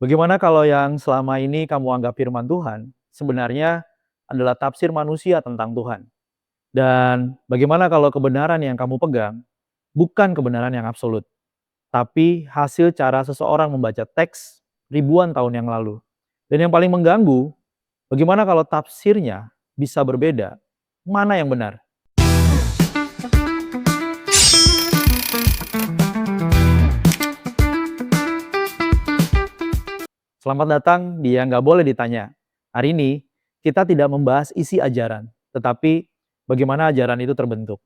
Bagaimana kalau yang selama ini kamu anggap firman Tuhan, sebenarnya adalah tafsir manusia tentang Tuhan? Dan bagaimana kalau kebenaran yang kamu pegang bukan kebenaran yang absolut, tapi hasil cara seseorang membaca teks ribuan tahun yang lalu? Dan yang paling mengganggu, bagaimana kalau tafsirnya bisa berbeda? Mana yang benar? Selamat datang di Yang Nggak Boleh Ditanya. Hari ini, kita tidak membahas isi ajaran, tetapi bagaimana ajaran itu terbentuk.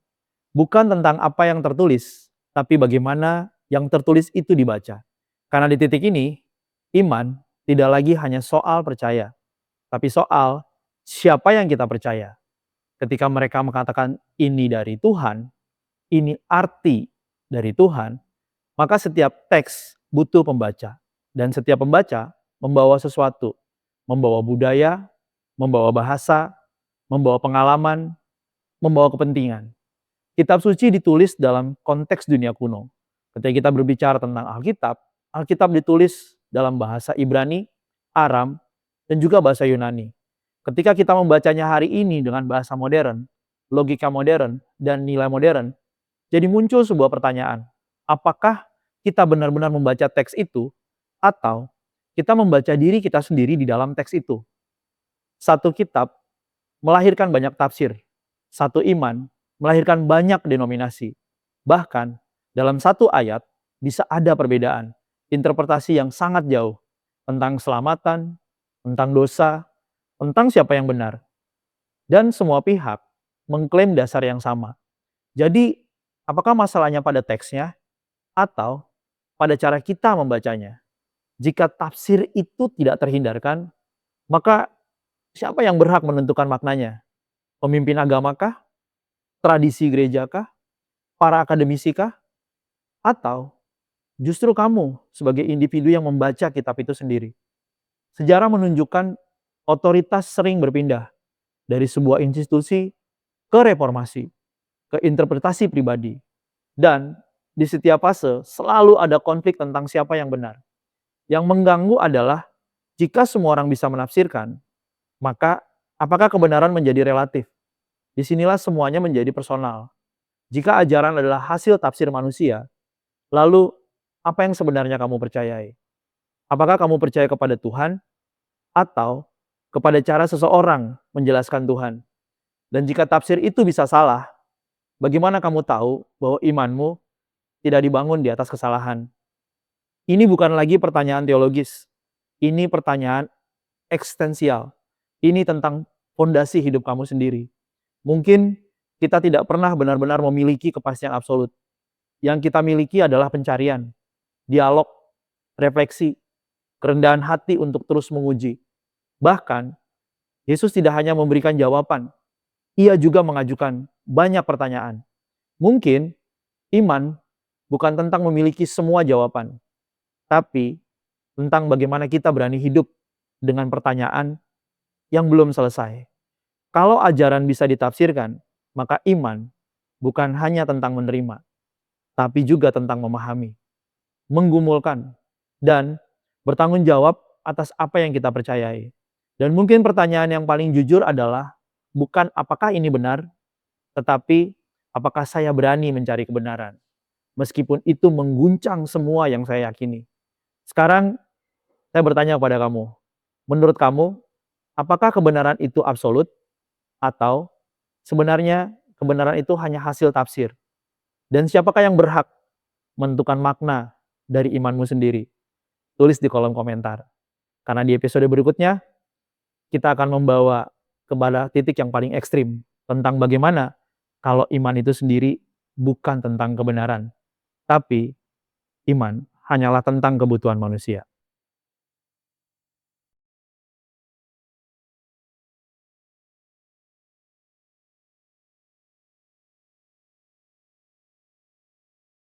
Bukan tentang apa yang tertulis, tapi bagaimana yang tertulis itu dibaca. Karena di titik ini, iman tidak lagi hanya soal percaya, tapi soal siapa yang kita percaya. Ketika mereka mengatakan ini dari Tuhan, ini arti dari Tuhan, maka setiap teks butuh pembaca. Dan setiap pembaca membawa sesuatu, membawa budaya, membawa bahasa, membawa pengalaman, membawa kepentingan. Kitab suci ditulis dalam konteks dunia kuno. Ketika kita berbicara tentang Alkitab, Alkitab ditulis dalam bahasa Ibrani, Aram, dan juga bahasa Yunani. Ketika kita membacanya hari ini dengan bahasa modern, logika modern, dan nilai modern, jadi muncul sebuah pertanyaan. Apakah kita benar-benar membaca teks itu, atau kita membaca diri kita sendiri di dalam teks itu? Satu kitab melahirkan banyak tafsir. Satu iman melahirkan banyak denominasi. Bahkan dalam satu ayat bisa ada perbedaan interpretasi yang sangat jauh tentang keselamatan, tentang dosa, tentang siapa yang benar. Dan semua pihak mengklaim dasar yang sama. Jadi, apakah masalahnya pada teksnya atau pada cara kita membacanya? Jika tafsir itu tidak terhindarkan, maka siapa yang berhak menentukan maknanya? Pemimpin agamakah? Tradisi gerejakah? Para akademisikah? Atau justru kamu sebagai individu yang membaca kitab itu sendiri? Sejarah menunjukkan otoritas sering berpindah dari sebuah institusi ke reformasi, ke interpretasi pribadi. Dan di setiap fase selalu ada konflik tentang siapa yang benar. Yang mengganggu adalah jika semua orang bisa menafsirkan, maka apakah kebenaran menjadi relatif? Disinilah semuanya menjadi personal. Jika ajaran adalah hasil tafsir manusia, lalu apa yang sebenarnya kamu percayai? Apakah kamu percaya kepada Tuhan atau kepada cara seseorang menjelaskan Tuhan? Dan jika tafsir itu bisa salah, bagaimana kamu tahu bahwa imanmu tidak dibangun di atas kesalahan? Ini bukan lagi pertanyaan teologis, ini pertanyaan eksistensial. Ini tentang fondasi hidup kamu sendiri. Mungkin kita tidak pernah benar-benar memiliki kepastian absolut. Yang kita miliki adalah pencarian, dialog, refleksi, kerendahan hati untuk terus menguji. Bahkan, Yesus tidak hanya memberikan jawaban, ia juga mengajukan banyak pertanyaan. Mungkin iman bukan tentang memiliki semua jawaban, tapi tentang bagaimana kita berani hidup dengan pertanyaan yang belum selesai. Kalau ajaran bisa ditafsirkan, maka iman bukan hanya tentang menerima, tapi juga tentang memahami, menggumulkan, dan bertanggung jawab atas apa yang kita percayai. Dan mungkin pertanyaan yang paling jujur adalah bukan apakah ini benar, tetapi apakah saya berani mencari kebenaran. Meskipun itu mengguncang semua yang saya yakini. Sekarang saya bertanya kepada kamu, menurut kamu, apakah kebenaran itu absolut atau sebenarnya kebenaran itu hanya hasil tafsir? Dan siapakah yang berhak menentukan makna dari imanmu sendiri? Tulis di kolom komentar. Karena di episode berikutnya, kita akan membawa kepada titik yang paling ekstrim tentang bagaimana kalau iman itu sendiri bukan tentang kebenaran, tapi iman hanyalah tentang kebutuhan manusia.